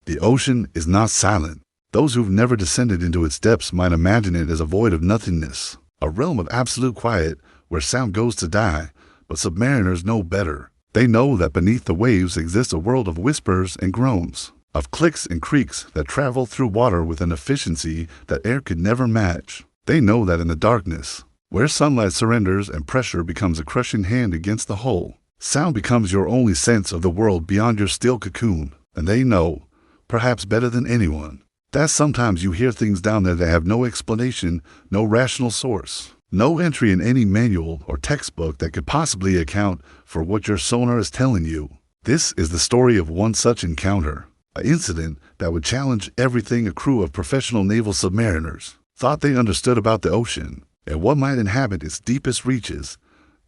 The ocean is not silent. Those who've never descended into its depths might imagine it as a void of nothingness, a realm of absolute quiet where sound goes to die, but submariners know better. They know that beneath the waves exists a world of whispers and groans, of clicks and creaks that travel through water with an efficiency that air could never match. They know that in the darkness, where sunlight surrenders and pressure becomes a crushing hand against the hull, sound becomes your only sense of the world beyond your steel cocoon. And they know, perhaps better than anyone, that sometimes you hear things down there that have no explanation, no rational source, no entry in any manual or textbook that could possibly account for what your sonar is telling you. This is the story of one such encounter, an incident that would challenge everything a crew of professional naval submariners thought they understood about the ocean and what might inhabit its deepest reaches.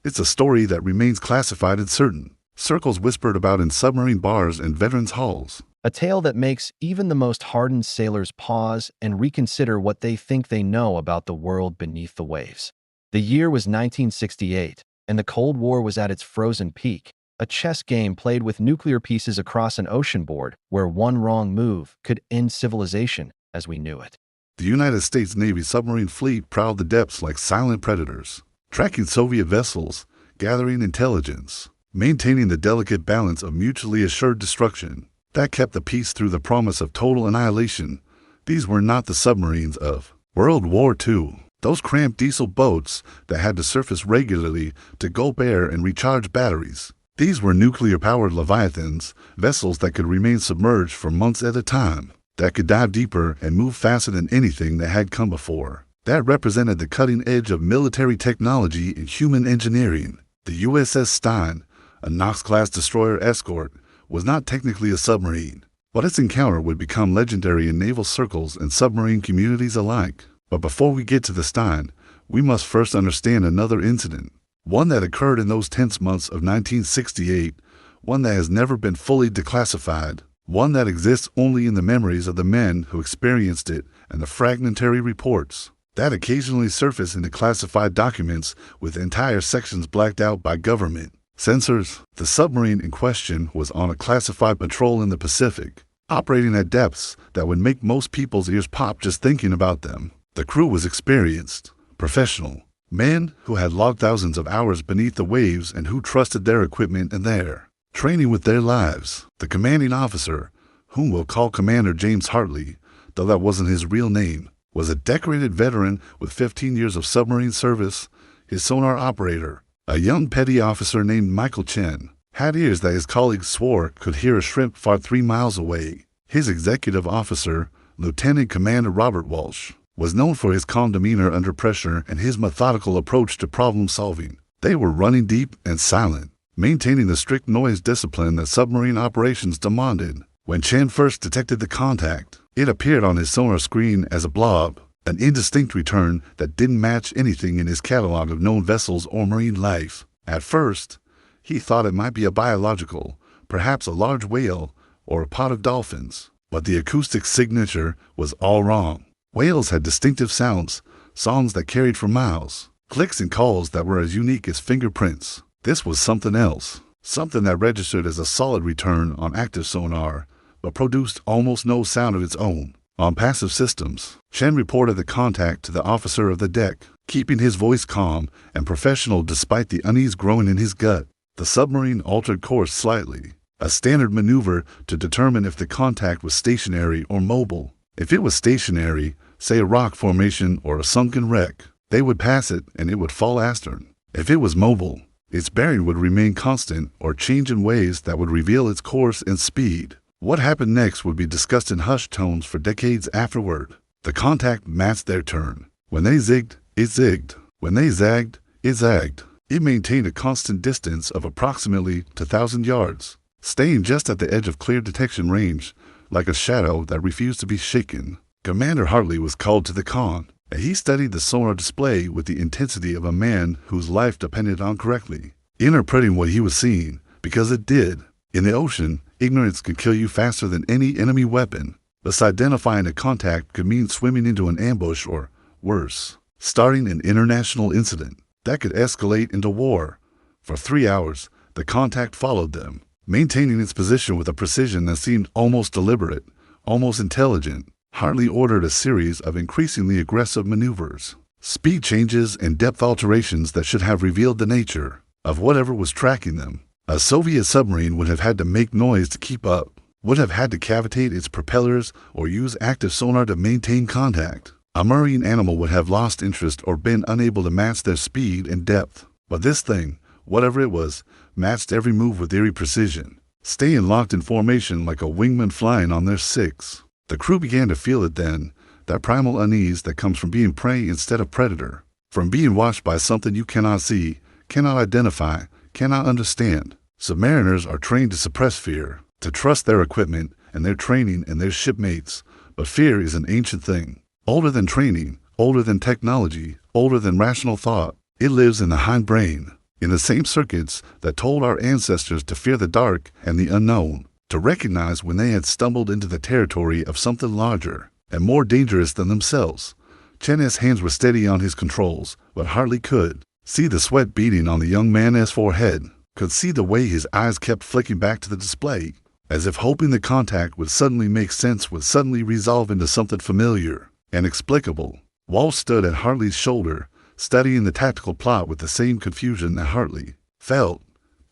It's a story that remains classified in certain circles whispered about in submarine bars and veterans' halls. A tale that makes even the most hardened sailors pause and reconsider what they think they know about the world beneath the waves. The year was 1968, and the Cold War was at its frozen peak, a chess game played with nuclear pieces across an ocean board where one wrong move could end civilization as we knew it. The United States Navy submarine fleet prowled the depths like silent predators, tracking Soviet vessels, gathering intelligence, maintaining the delicate balance of mutually assured destruction that kept the peace through the promise of total annihilation. These were not the submarines of World War II, those cramped diesel boats that had to surface regularly to gulp air and recharge batteries. These were nuclear-powered leviathans, vessels that could remain submerged for months at a time, that could dive deeper and move faster than anything that had come before. That represented the cutting edge of military technology and human engineering. The USS Stein, a Knox-class destroyer escort, was not technically a submarine, but its encounter would become legendary in naval circles and submarine communities alike. But before we get to the Stein, we must first understand another incident, one that occurred in those tense months of 1968, one that has never been fully declassified, one that exists only in the memories of the men who experienced it and the fragmentary reports that occasionally surface in declassified documents with entire sections blacked out by government censors. The submarine in question was on a classified patrol in the Pacific, operating at depths that would make most people's ears pop just thinking about them. The crew was experienced, professional, men who had logged thousands of hours beneath the waves and who trusted their equipment and their training with their lives. The commanding officer, whom we'll call Commander James Hartley, though that wasn't his real name, was a decorated veteran with 15 years of submarine service. His sonar operator, a young petty officer named Michael Chen, had ears that his colleagues swore could hear a shrimp fart 3 miles away. His executive officer, Lieutenant Commander Robert Walsh, was known for his calm demeanor under pressure and his methodical approach to problem solving. They were running deep and silent, maintaining the strict noise discipline that submarine operations demanded. When Chen first detected the contact, it appeared on his sonar screen as a blob, an indistinct return that didn't match anything in his catalog of known vessels or marine life. At first, he thought it might be a biological, perhaps a large whale or a pod of dolphins, but the acoustic signature was all wrong. Whales had distinctive sounds, songs that carried for miles, clicks and calls that were as unique as fingerprints. This was something else, something that registered as a solid return on active sonar, but produced almost no sound of its own. On passive systems, Chen reported the contact to the officer of the deck, keeping his voice calm and professional despite the unease growing in his gut. The submarine altered course slightly, a standard maneuver to determine if the contact was stationary or mobile. If it was stationary, say a rock formation or a sunken wreck, they would pass it and it would fall astern. If it was mobile, its bearing would remain constant or change in ways that would reveal its course and speed. What happened next would be discussed in hushed tones for decades afterward. The contact matched their turn. When they zigged, it zigged. When they zagged, it zagged. It maintained a constant distance of approximately 2,000 yards, staying just at the edge of clear detection range, like a shadow that refused to be shaken. Commander Hartley was called to the con, and he studied the sonar display with the intensity of a man whose life depended on correctly interpreting what he was seeing, because it did. In the ocean, ignorance could kill you faster than any enemy weapon. Thus, identifying a contact could mean swimming into an ambush or, worse, starting an international incident that could escalate into war. For 3 hours, the contact followed them, maintaining its position with a precision that seemed almost deliberate, almost intelligent. Hartley ordered a series of increasingly aggressive maneuvers, speed changes and depth alterations that should have revealed the nature of whatever was tracking them. A Soviet submarine would have had to make noise to keep up, would have had to cavitate its propellers or use active sonar to maintain contact. A marine animal would have lost interest or been unable to match their speed and depth. But this thing, whatever it was, matched every move with eerie precision, staying locked in formation like a wingman flying on their six. The crew began to feel it then, that primal unease that comes from being prey instead of predator, from being watched by something you cannot see, cannot identify, cannot understand. Submariners are trained to suppress fear, to trust their equipment and their training and their shipmates, but fear is an ancient thing, older than training, older than technology, older than rational thought. It lives in the hindbrain, in the same circuits that told our ancestors to fear the dark and the unknown, to recognize when they had stumbled into the territory of something larger and more dangerous than themselves. Chen's hands were steady on his controls, but Hartley could see the sweat beading on the young man's forehead, could see the way his eyes kept flicking back to the display, as if hoping the contact would suddenly make sense, would suddenly resolve into something familiar and explicable. Walsh stood at Hartley's shoulder, studying the tactical plot with the same confusion that Hartley felt.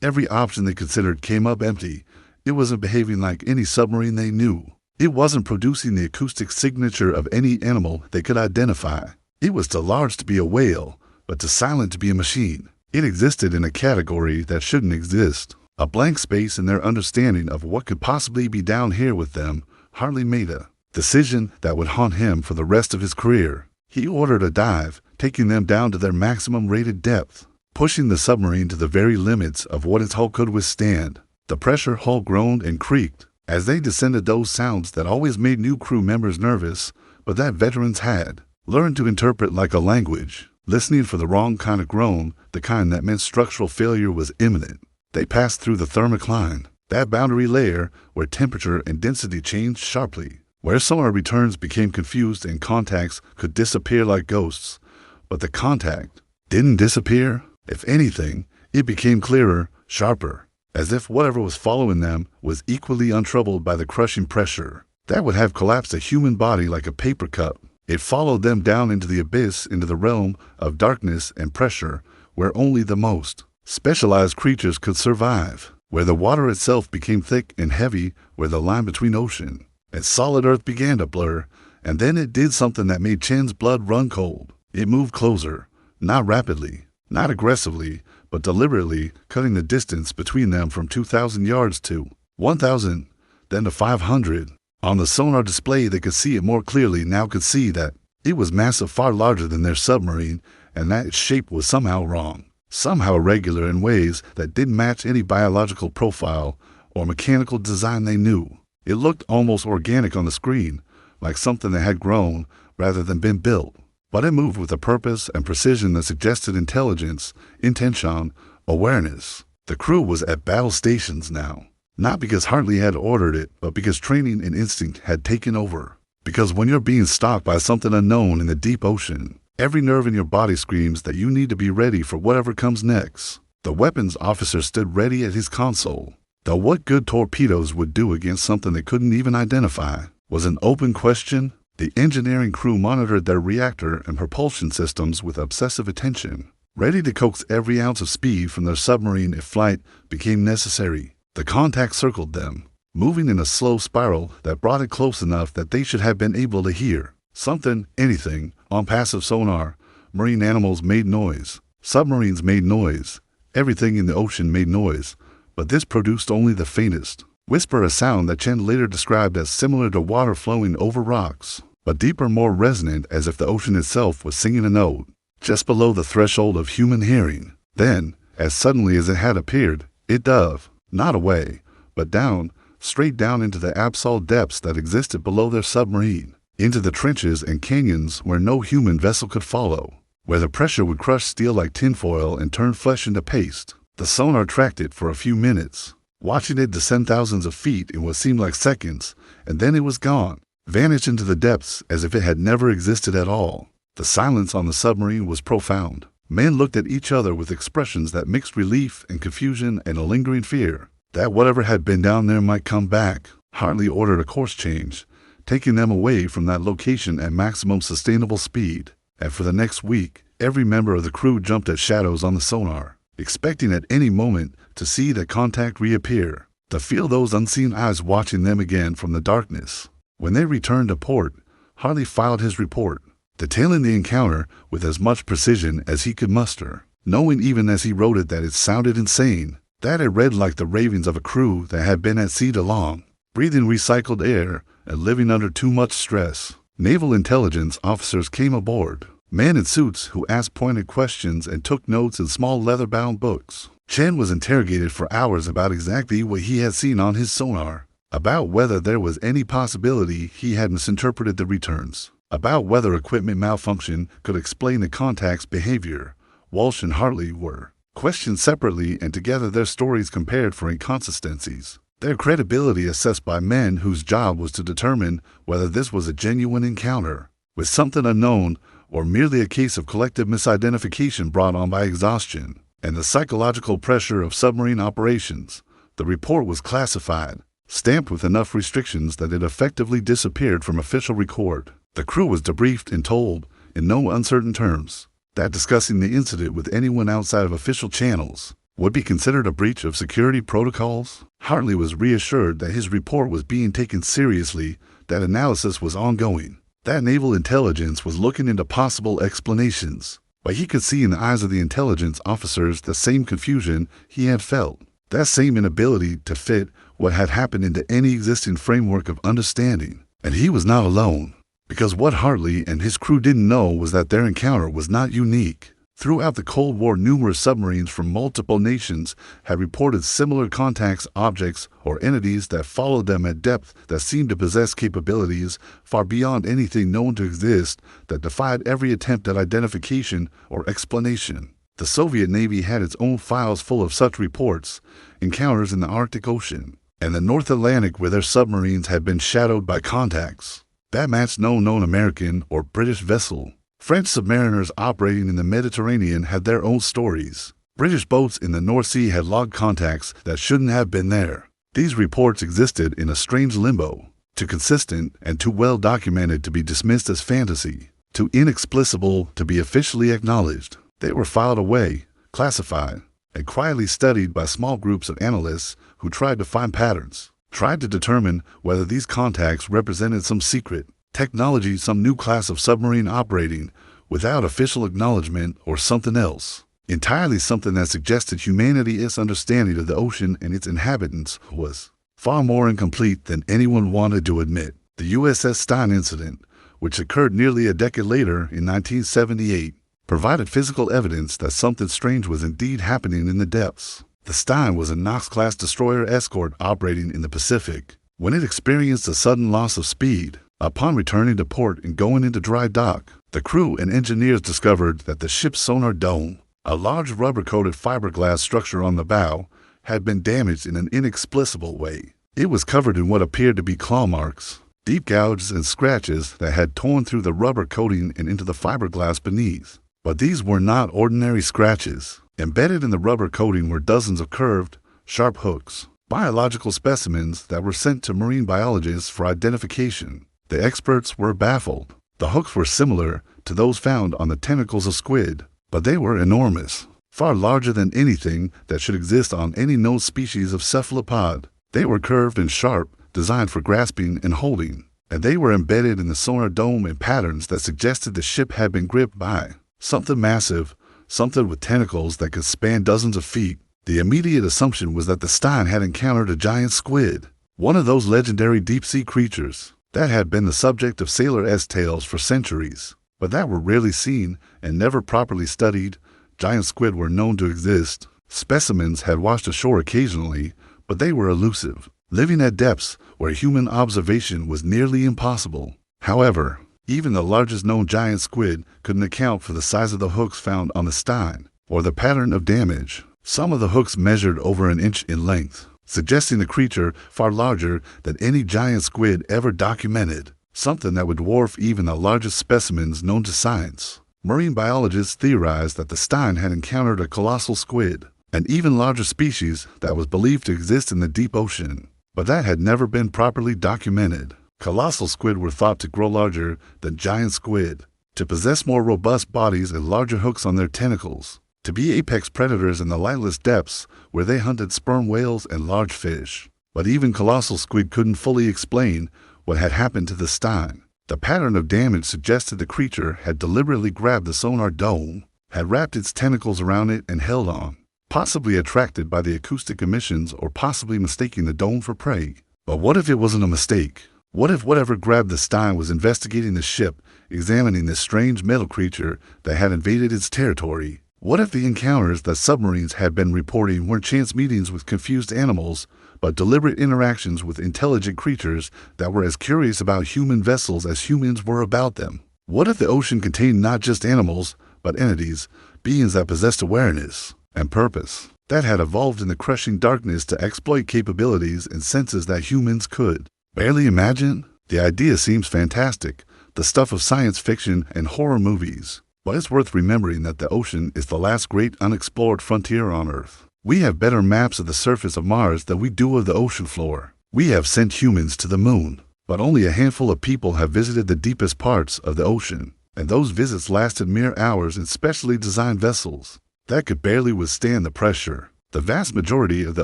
Every option they considered came up empty. It wasn't behaving like any submarine they knew. It wasn't producing the acoustic signature of any animal they could identify. It was too large to be a whale, but too silent to be a machine. It existed in a category that shouldn't exist, a blank space in their understanding of what could possibly be down here with them. Hartley made a decision that would haunt him for the rest of his career. He ordered a dive, taking them down to their maximum rated depth, pushing the submarine to the very limits of what its hull could withstand. The pressure hull groaned and creaked as they descended, those sounds that always made new crew members nervous, but that veterans had learned to interpret like a language, listening for the wrong kind of groan, the kind that meant structural failure was imminent. They passed through the thermocline, that boundary layer where temperature and density changed sharply, where sonar returns became confused and contacts could disappear like ghosts. But the contact didn't disappear. If anything, it became clearer, sharper, as if whatever was following them was equally untroubled by the crushing pressure that would have collapsed a human body like a paper cup. It followed them down into the abyss, into the realm of darkness and pressure, where only the most specialized creatures could survive, where the water itself became thick and heavy, where the line between ocean and solid earth began to blur. And then it did something that made Chen's blood run cold. It moved closer, not rapidly, not aggressively, but deliberately, cutting the distance between them from 2,000 yards to 1,000, then to 500. On the sonar display they could see it more clearly, now could see that it was massive, far larger than their submarine, and that its shape was somehow wrong, somehow irregular in ways that didn't match any biological profile or mechanical design they knew. It looked almost organic on the screen, like something that had grown rather than been built. But it moved with a purpose and precision that suggested intelligence, intention, awareness. The crew was at battle stations now. Not because Hartley had ordered it, but because training and instinct had taken over. Because when you're being stalked by something unknown in the deep ocean, every nerve in your body screams that you need to be ready for whatever comes next. The weapons officer stood ready at his console. Though what good torpedoes would do against something they couldn't even identify was an open question. The engineering crew monitored their reactor and propulsion systems with obsessive attention, ready to coax every ounce of speed from their submarine if flight became necessary. The contact circled them, moving in a slow spiral that brought it close enough that they should have been able to hear something, anything, on passive sonar. Marine animals made noise. Submarines made noise. Everything in the ocean made noise, but this produced only the faintest whisper, a sound that Chen later described as similar to water flowing over rocks, but deeper, more resonant, as if the ocean itself was singing a note, just below the threshold of human hearing. Then, as suddenly as it had appeared, it dove. Not away, but down, straight down into the absolute depths that existed below their submarine, into the trenches and canyons where no human vessel could follow, where the pressure would crush steel like tinfoil and turn flesh into paste. The sonar tracked it for a few minutes, watching it descend thousands of feet in what seemed like seconds, and then it was gone, vanished into the depths as if it had never existed at all. The silence on the submarine was profound. Men looked at each other with expressions that mixed relief and confusion and a lingering fear that whatever had been down there might come back. Hartley ordered a course change, taking them away from that location at maximum sustainable speed. And for the next week, every member of the crew jumped at shadows on the sonar, expecting at any moment to see that contact reappear, to feel those unseen eyes watching them again from the darkness. When they returned to port, Hartley filed his report, detailing the encounter with as much precision as he could muster, knowing even as he wrote it that it sounded insane, that it read like the ravings of a crew that had been at sea too long, breathing recycled air and living under too much stress. Naval intelligence officers came aboard, men in suits who asked pointed questions and took notes in small leather-bound books. Chen was interrogated for hours about exactly what he had seen on his sonar, about whether there was any possibility he had misinterpreted the returns, about whether equipment malfunction could explain the contact's behavior. Walsh and Hartley were questioned separately, and together their stories compared for inconsistencies, their credibility assessed by men whose job was to determine whether this was a genuine encounter with something unknown or merely a case of collective misidentification brought on by exhaustion and the psychological pressure of submarine operations. The report was classified, stamped with enough restrictions that it effectively disappeared from official record. The crew was debriefed and told, in no uncertain terms, that discussing the incident with anyone outside of official channels would be considered a breach of security protocols. Hartley was reassured that his report was being taken seriously, that analysis was ongoing, that naval intelligence was looking into possible explanations. But he could see in the eyes of the intelligence officers the same confusion he had felt, that same inability to fit what had happened into any existing framework of understanding. And he was not alone, because what Hartley and his crew didn't know was that their encounter was not unique. Throughout the Cold War, numerous submarines from multiple nations had reported similar contacts, objects, or entities that followed them at depth that seemed to possess capabilities far beyond anything known to exist, that defied every attempt at identification or explanation. The Soviet Navy had its own files full of such reports, encounters in the Arctic Ocean and the North Atlantic where their submarines had been shadowed by contacts that matched no known American or British vessel. French submariners operating in the Mediterranean had their own stories. British boats in the North Sea had logged contacts that shouldn't have been there. These reports existed in a strange limbo, too consistent and too well documented to be dismissed as fantasy, too inexplicable to be officially acknowledged. They were filed away, classified, and quietly studied by small groups of analysts who tried to find patterns, tried to determine whether these contacts represented some secret technology, some new class of submarine operating without official acknowledgement, or something else, entirely something that suggested humanity's understanding of the ocean and its inhabitants was far more incomplete than anyone wanted to admit. The USS Stein incident, which occurred nearly a decade later in 1978, provided physical evidence that something strange was indeed happening in the depths. The Stein was a Knox-class destroyer escort operating in the Pacific when it experienced a sudden loss of speed. Upon returning to port and going into dry dock, the crew and engineers discovered that the ship's sonar dome, a large rubber-coated fiberglass structure on the bow, had been damaged in an inexplicable way. It was covered in what appeared to be claw marks, deep gouges and scratches that had torn through the rubber coating and into the fiberglass beneath. But these were not ordinary scratches. Embedded in the rubber coating were dozens of curved, sharp hooks, biological specimens that were sent to marine biologists for identification. The experts were baffled. The hooks were similar to those found on the tentacles of squid, but they were enormous, far larger than anything that should exist on any known species of cephalopod. They were curved and sharp, designed for grasping and holding, and they were embedded in the sonar dome in patterns that suggested the ship had been gripped by something massive, something with tentacles that could span dozens of feet. The immediate assumption was that the Stein had encountered a giant squid, one of those legendary deep-sea creatures that had been the subject of sailor-esque tales for centuries, but that were rarely seen and never properly studied. Giant squid were known to exist. Specimens had washed ashore occasionally, but they were elusive, living at depths where human observation was nearly impossible. However, even the largest known giant squid couldn't account for the size of the hooks found on the Stein, or the pattern of damage. Some of the hooks measured over an inch in length, suggesting a creature far larger than any giant squid ever documented, something that would dwarf even the largest specimens known to science. Marine biologists theorized that the Stein had encountered a colossal squid, an even larger species that was believed to exist in the deep ocean, but that had never been properly documented. Colossal squid were thought to grow larger than giant squid, to possess more robust bodies and larger hooks on their tentacles, to be apex predators in the lightless depths where they hunted sperm whales and large fish. But even colossal squid couldn't fully explain what had happened to the stein. The pattern of damage suggested the creature had deliberately grabbed the sonar dome, had wrapped its tentacles around it and held on, possibly attracted by the acoustic emissions or possibly mistaking the dome for prey. But what if it wasn't a mistake? What if whatever grabbed the stein was investigating the ship, examining this strange metal creature that had invaded its territory? What if the encounters that submarines had been reporting weren't chance meetings with confused animals, but deliberate interactions with intelligent creatures that were as curious about human vessels as humans were about them? What if the ocean contained not just animals, but entities, beings that possessed awareness and purpose, that had evolved in the crushing darkness to exploit capabilities and senses that humans could barely imagine? The idea seems fantastic, the stuff of science fiction and horror movies. But it's worth remembering that the ocean is the last great unexplored frontier on Earth. We have better maps of the surface of Mars than we do of the ocean floor. We have sent humans to the moon, but only a handful of people have visited the deepest parts of the ocean, and those visits lasted mere hours in specially designed vessels that could barely withstand the pressure. The vast majority of the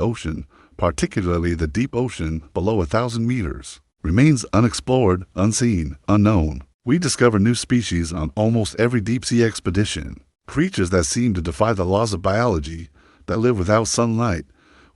ocean, particularly the deep ocean below 1,000 meters, remains unexplored, unseen, unknown. We discover new species on almost every deep-sea expedition, creatures that seem to defy the laws of biology, that live without sunlight,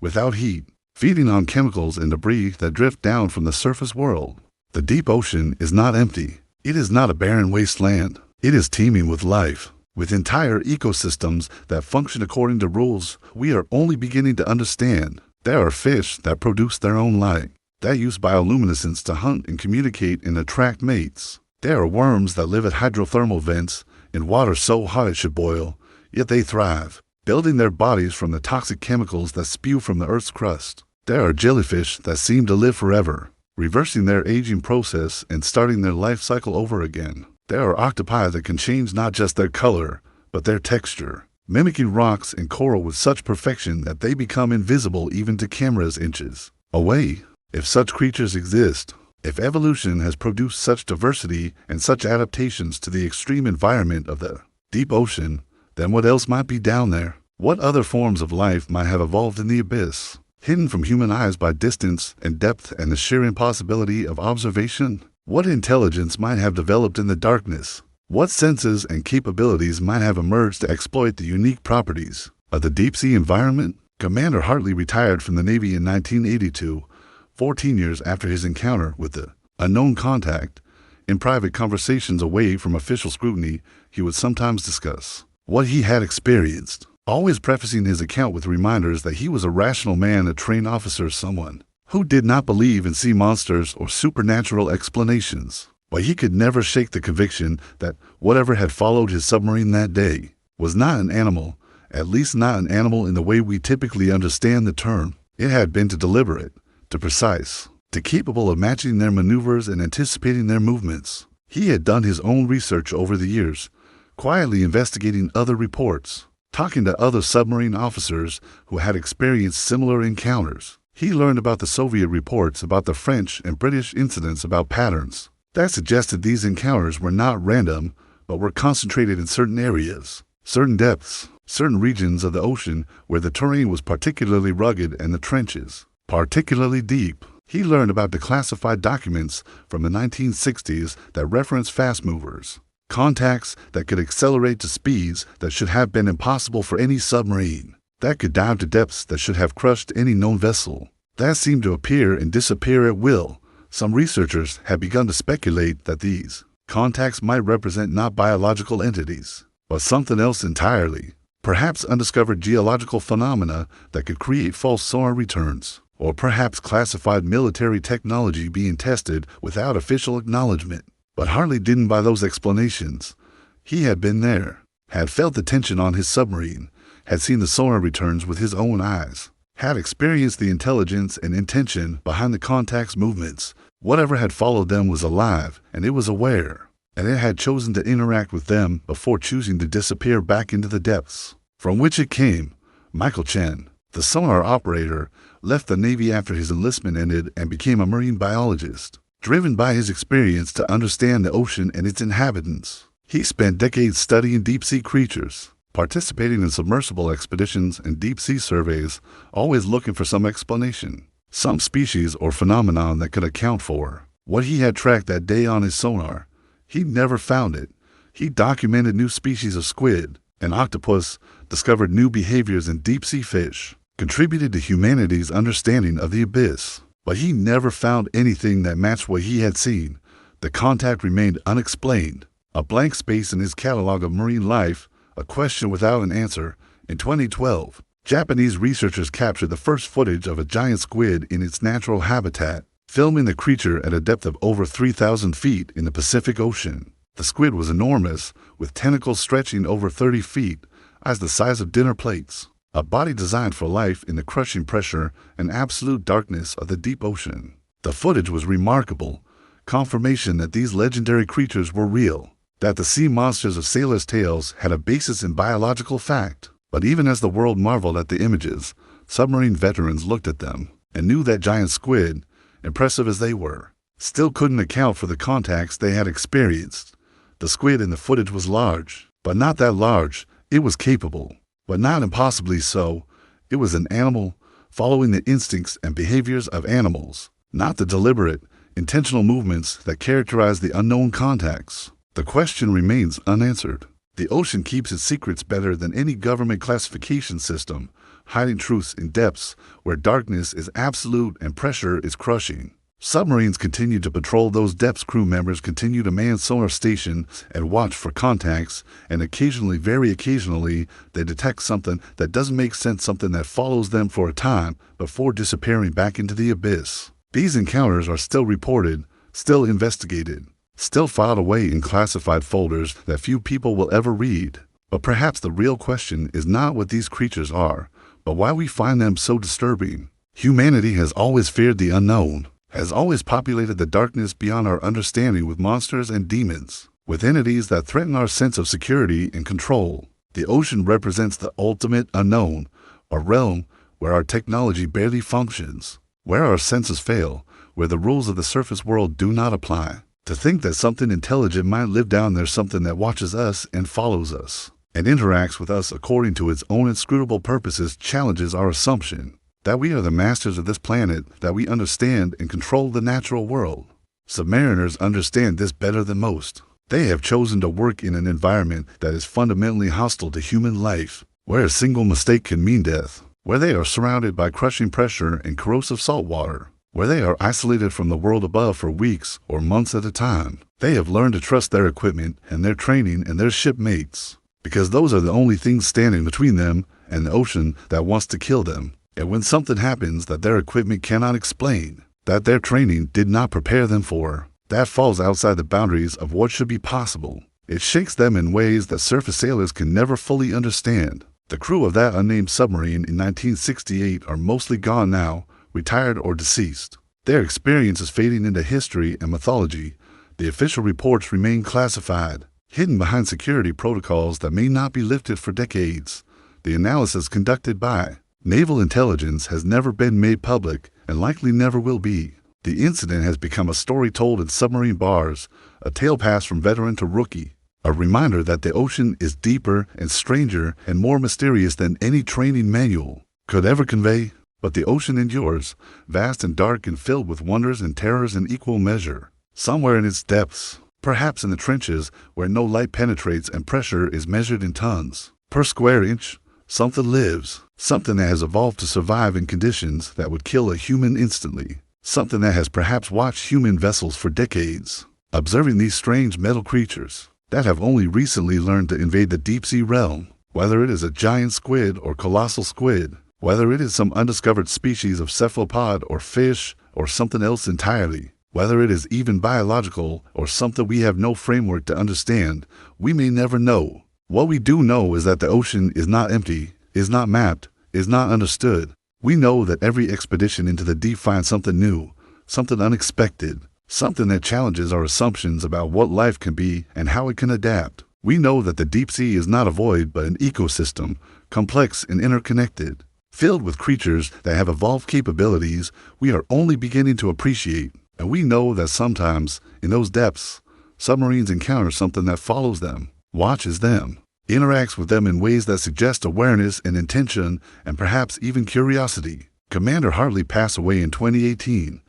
without heat, feeding on chemicals and debris that drift down from the surface world. The deep ocean is not empty. It is not a barren wasteland. It is teeming with life, with entire ecosystems that function according to rules we are only beginning to understand. There are fish that produce their own light, that use bioluminescence to hunt and communicate and attract mates. There are worms that live at hydrothermal vents in water so hot it should boil, yet they thrive, building their bodies from the toxic chemicals that spew from the Earth's crust. There are jellyfish that seem to live forever, reversing their aging process and starting their life cycle over again. There are octopi that can change not just their color, but their texture, mimicking rocks and coral with such perfection that they become invisible even to cameras inches away. If such creatures exist, if evolution has produced such diversity and such adaptations to the extreme environment of the deep ocean, then what else might be down there? What other forms of life might have evolved in the abyss, hidden from human eyes by distance and depth and the sheer impossibility of observation? What intelligence might have developed in the darkness? What senses and capabilities might have emerged to exploit the unique properties of the deep-sea environment? Commander Hartley retired from the Navy in 1982, 14 years after his encounter with the unknown contact. In private conversations away from official scrutiny, he would sometimes discuss what he had experienced, always prefacing his account with reminders that he was a rational man, a trained officer, someone who did not believe in sea monsters or supernatural explanations. But he could never shake the conviction that whatever had followed his submarine that day was not an animal, at least not an animal in the way we typically understand the term. It had been to deliberate, to precise, to capable of matching their maneuvers and anticipating their movements. He had done his own research over the years, quietly investigating other reports, talking to other submarine officers who had experienced similar encounters. He learned about the Soviet reports, about the French and British incidents, about patterns that suggested these encounters were not random, but were concentrated in certain areas, certain depths, certain regions of the ocean where the terrain was particularly rugged and the trenches particularly deep. He learned about declassified documents from the 1960s that referenced fast movers, contacts that could accelerate to speeds that should have been impossible for any submarine, that could dive to depths that should have crushed any known vessel, that seemed to appear and disappear at will. Some researchers had begun to speculate that these contacts might represent not biological entities, but something else entirely, perhaps undiscovered geological phenomena that could create false sonar returns, or perhaps classified military technology being tested without official acknowledgement. But Hartley didn't buy those explanations. He had been there, had felt the tension on his submarine, had seen the sonar returns with his own eyes, had experienced the intelligence and intention behind the contact's movements. Whatever had followed them was alive, and it was aware, and it had chosen to interact with them before choosing to disappear back into the depths from which it came. Michael Chen, the sonar operator, left the Navy after his enlistment ended and became a marine biologist, driven by his experience to understand the ocean and its inhabitants. He spent decades studying deep-sea creatures, participating in submersible expeditions and deep-sea surveys, always looking for some explanation, some species or phenomenon that could account for what he had tracked that day on his sonar. He never found it. He documented new species of squid and octopus, discovered new behaviors in deep-sea fish, contributed to humanity's understanding of the abyss. But he never found anything that matched what he had seen. The contact remained unexplained, a blank space in his catalog of marine life, a question without an answer. In 2012, Japanese researchers captured the first footage of a giant squid in its natural habitat, filming the creature at a depth of over 3,000 feet in the Pacific Ocean. The squid was enormous, with tentacles stretching over 30 feet, eyes the size of dinner plates, a body designed for life in the crushing pressure and absolute darkness of the deep ocean. The footage was remarkable, confirmation that these legendary creatures were real, that the sea monsters of sailors' tales had a basis in biological fact. But even as the world marveled at the images, submarine veterans looked at them and knew that giant squid, impressive as they were, still couldn't account for the contacts they had experienced. The squid in the footage was large, but not that large. It was capable, but not impossibly so. It was an animal, following the instincts and behaviors of animals, not the deliberate, intentional movements that characterize the unknown contacts. The question remains unanswered. The ocean keeps its secrets better than any government classification system, hiding truths in depths where darkness is absolute and pressure is crushing. Submarines continue to patrol those depths. Crew members continue to man sonar stations and watch for contacts, and occasionally, very occasionally, they detect something that doesn't make sense, something that follows them for a time before disappearing back into the abyss. These encounters are still reported, still investigated, still filed away in classified folders that few people will ever read. But perhaps the real question is not what these creatures are, but why we find them so disturbing. Humanity has always feared the unknown, has always populated the darkness beyond our understanding with monsters and demons, with entities that threaten our sense of security and control. The ocean represents the ultimate unknown, a realm where our technology barely functions, where our senses fail, where the rules of the surface world do not apply. To think that something intelligent might live down there, something that watches us and follows us, and interacts with us according to its own inscrutable purposes, challenges our assumption that we are the masters of this planet, that we understand and control the natural world. Submariners understand this better than most. They have chosen to work in an environment that is fundamentally hostile to human life, where a single mistake can mean death, where they are surrounded by crushing pressure and corrosive salt water, where they are isolated from the world above for weeks or months at a time. They have learned to trust their equipment and their training and their shipmates, because those are the only things standing between them and the ocean that wants to kill them. And when something happens that their equipment cannot explain, that their training did not prepare them for, that falls outside the boundaries of what should be possible, it shakes them in ways that surface sailors can never fully understand. The crew of that unnamed submarine in 1968 are mostly gone now, retired or deceased. Their experience is fading into history and mythology. The official reports remain classified, hidden behind security protocols that may not be lifted for decades. The analysis conducted by naval intelligence has never been made public and likely never will be. The incident has become a story told in submarine bars, a tale passed from veteran to rookie, a reminder that the ocean is deeper and stranger and more mysterious than any training manual could ever convey. But the ocean endures, vast and dark and filled with wonders and terrors in equal measure. Somewhere in its depths, perhaps in the trenches where no light penetrates and pressure is measured in tons per square inch, something lives, something that has evolved to survive in conditions that would kill a human instantly, something that has perhaps watched human vessels for decades, observing these strange metal creatures that have only recently learned to invade the deep-sea realm, whether it is a giant squid or colossal squid, whether it is some undiscovered species of cephalopod or fish or something else entirely, whether it is even biological or something we have no framework to understand, we may never know. What we do know is that the ocean is not empty, is not mapped, is not understood. We know that every expedition into the deep finds something new, something unexpected, something that challenges our assumptions about what life can be and how it can adapt. We know that the deep sea is not a void but an ecosystem, complex and interconnected, filled with creatures that have evolved capabilities we are only beginning to appreciate. And we know that sometimes, in those depths, submarines encounter something that follows them, watches them, interacts with them in ways that suggest awareness and intention and perhaps even curiosity. Commander Hartley passed away in 2018,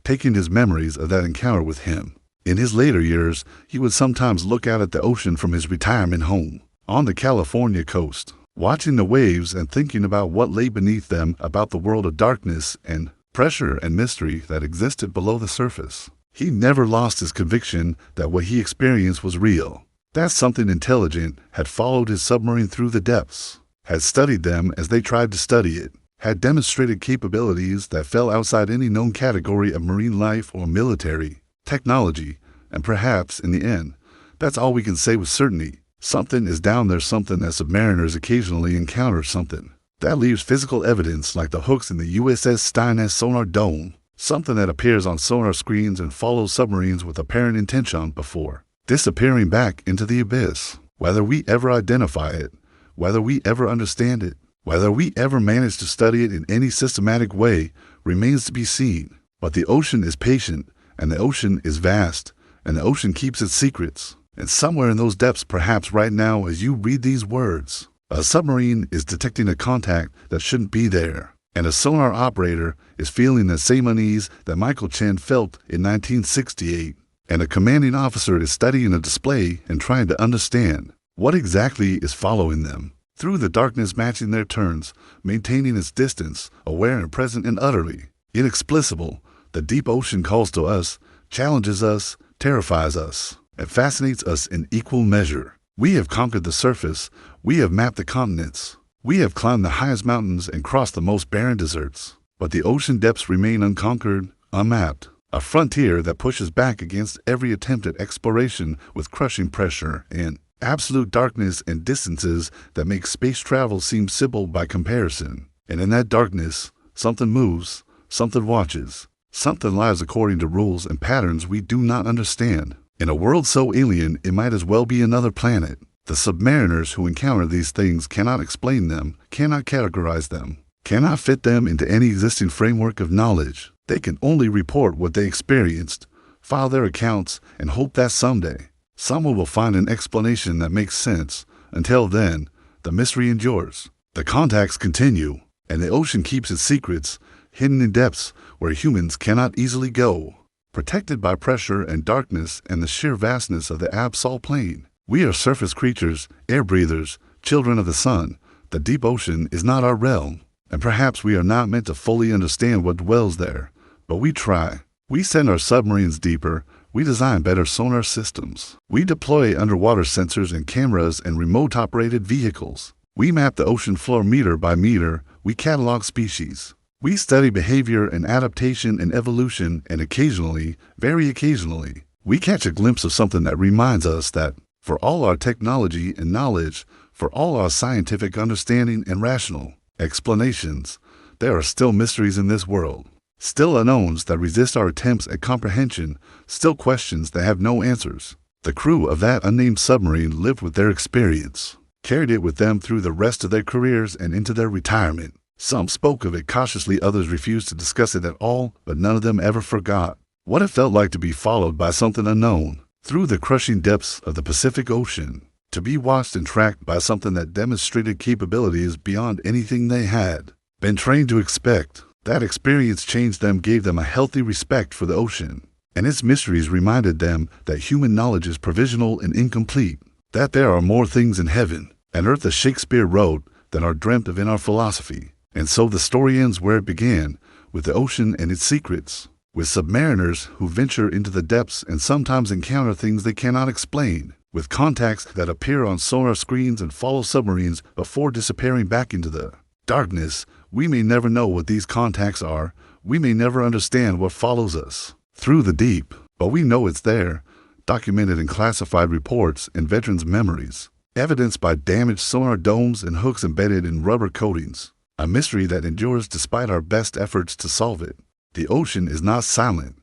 taking his memories of that encounter with him. In his later years, he would sometimes look out at the ocean from his retirement home on the California coast, watching the waves and thinking about what lay beneath them, about the world of darkness and pressure and mystery that existed below the surface. He never lost his conviction that what he experienced was real, that something intelligent had followed his submarine through the depths, had studied them as they tried to study it, had demonstrated capabilities that fell outside any known category of marine life or military technology, and perhaps, in the end, that's all we can say with certainty. Something is down there, something that submariners occasionally encounter, something that leaves physical evidence like the hooks in the USS Steiness sonar dome, something that appears on sonar screens and follows submarines with apparent intention before disappearing back into the abyss. Whether we ever identify it, whether we ever understand it, whether we ever manage to study it in any systematic way remains to be seen. But the ocean is patient, and the ocean is vast, and the ocean keeps its secrets. And somewhere in those depths, perhaps right now as you read these words, a submarine is detecting a contact that shouldn't be there. And a sonar operator is feeling the same unease that Michael Chen felt in 1968. And a commanding officer is studying a display and trying to understand what exactly is following them. Through the darkness, matching their turns, maintaining its distance, aware and present and utterly inexplicable, the deep ocean calls to us, challenges us, terrifies us, and fascinates us in equal measure. We have conquered the surface, we have mapped the continents, we have climbed the highest mountains and crossed the most barren deserts. But the ocean depths remain unconquered, unmapped, a frontier that pushes back against every attempt at exploration with crushing pressure and absolute darkness and distances that make space travel seem simple by comparison. And in that darkness, something moves, something watches, something lives according to rules and patterns we do not understand. In a world so alien, it might as well be another planet. The submariners who encounter these things cannot explain them, cannot categorize them, cannot fit them into any existing framework of knowledge. They can only report what they experienced, file their accounts, and hope that someday someone will find an explanation that makes sense. Until then, the mystery endures. The contacts continue, and the ocean keeps its secrets, hidden in depths where humans cannot easily go, protected by pressure and darkness and the sheer vastness of the absol plane. We are surface creatures, air breathers, children of the sun. The deep ocean is not our realm, and perhaps we are not meant to fully understand what dwells there, but we try. We send our submarines deeper. We design better sonar systems. We deploy underwater sensors and cameras and remote-operated vehicles. We map the ocean floor meter by meter. We catalog species. We study behavior and adaptation and evolution, and occasionally, very occasionally, we catch a glimpse of something that reminds us that, for all our technology and knowledge, for all our scientific understanding and rational explanations, there are still mysteries in this world, still unknowns that resist our attempts at comprehension, still questions that have no answers. The crew of that unnamed submarine lived with their experience, carried it with them through the rest of their careers and into their retirement. Some spoke of it cautiously, others refused to discuss it at all, but none of them ever forgot what it felt like to be followed by something unknown through the crushing depths of the Pacific Ocean, to be watched and tracked by something that demonstrated capabilities beyond anything they had been trained to expect. That experience changed them, gave them a healthy respect for the ocean, and its mysteries reminded them that human knowledge is provisional and incomplete, that there are more things in heaven and earth, as Shakespeare wrote, than are dreamt of in our philosophy. And so the story ends where it began, with the ocean and its secrets, with submariners who venture into the depths and sometimes encounter things they cannot explain, with contacts that appear on sonar screens and follow submarines before disappearing back into the darkness. We may never know what these contacts are, we may never understand what follows us through the deep, but we know it's there, documented in classified reports and veterans' memories, evidenced by damaged sonar domes and hooks embedded in rubber coatings. A mystery that endures despite our best efforts to solve it. The ocean is not silent.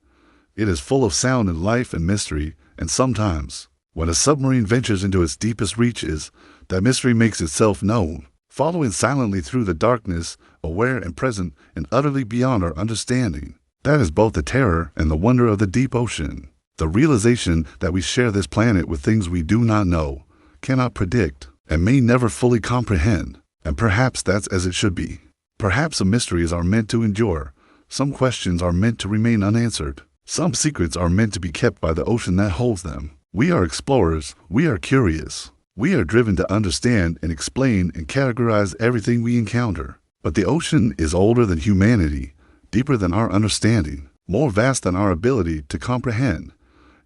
It is full of sound and life and mystery, and sometimes, when a submarine ventures into its deepest reaches, that mystery makes itself known, following silently through the darkness, aware and present and utterly beyond our understanding. That is both the terror and the wonder of the deep ocean. The realization that we share this planet with things we do not know, cannot predict, and may never fully comprehend. And perhaps that's as it should be. Perhaps some mysteries are meant to endure. Some questions are meant to remain unanswered. Some secrets are meant to be kept by the ocean that holds them. We are explorers. We are curious. We are driven to understand and explain and categorize everything we encounter. But the ocean is older than humanity, deeper than our understanding, more vast than our ability to comprehend.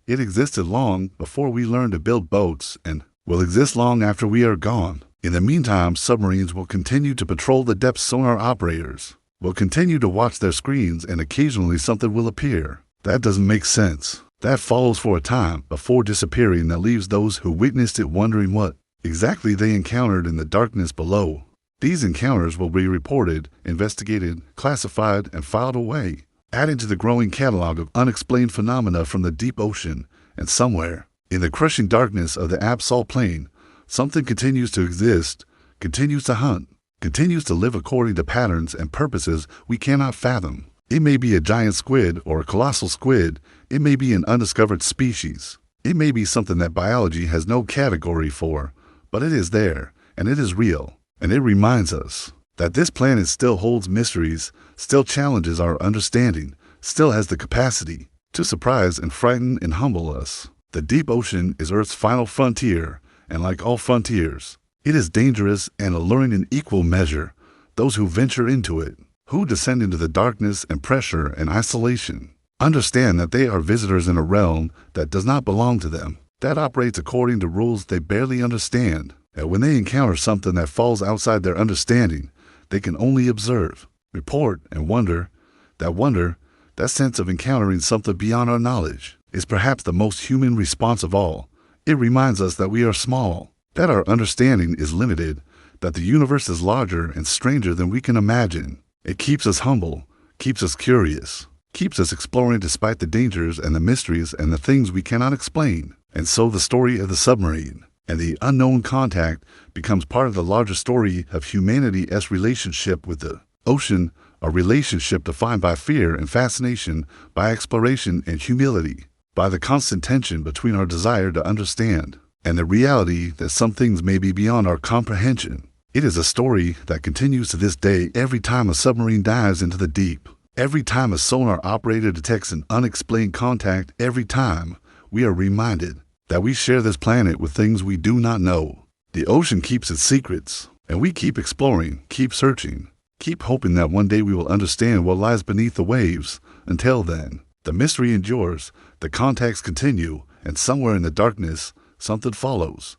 It existed long before we learned to build boats and will exist long after we are gone. In the meantime, submarines will continue to patrol the depths. Sonar operators will continue to watch their screens, and occasionally something will appear. That doesn't make sense. That follows for a time before disappearing, that leaves those who witnessed it wondering what exactly they encountered in the darkness below. These encounters will be reported, investigated, classified, and filed away, adding to the growing catalog of unexplained phenomena from the deep ocean. And somewhere, in the crushing darkness of the Absol Plain, something continues to exist, continues to hunt, continues to live according to patterns and purposes we cannot fathom. It may be a giant squid or a colossal squid. It may be an undiscovered species. It may be something that biology has no category for, but it is there, and it is real, and it reminds us that this planet still holds mysteries, still challenges our understanding, still has the capacity to surprise and frighten and humble us. The deep ocean is Earth's final frontier, and like all frontiers, it is dangerous and alluring in equal measure. Those who venture into it, who descend into the darkness and pressure and isolation, understand that they are visitors in a realm that does not belong to them, that operates according to rules they barely understand. And when they encounter something that falls outside their understanding, they can only observe, report, and wonder. That wonder, that sense of encountering something beyond our knowledge, is perhaps the most human response of all. It reminds us that we are small, that our understanding is limited, that the universe is larger and stranger than we can imagine. It keeps us humble, keeps us curious, keeps us exploring despite the dangers and the mysteries and the things we cannot explain. And so the story of the submarine and the unknown contact becomes part of the larger story of humanity's relationship with the ocean, a relationship defined by fear and fascination, by exploration and humility, by the constant tension between our desire to understand and the reality that some things may be beyond our comprehension. It is a story that continues to this day. Every time a submarine dives into the deep, every time a sonar operator detects an unexplained contact, every time we are reminded that we share this planet with things we do not know. The ocean keeps its secrets, and we keep exploring, keep searching, keep hoping that one day we will understand what lies beneath the waves. Until then, the mystery endures, the contacts continue, and somewhere in the darkness, something follows.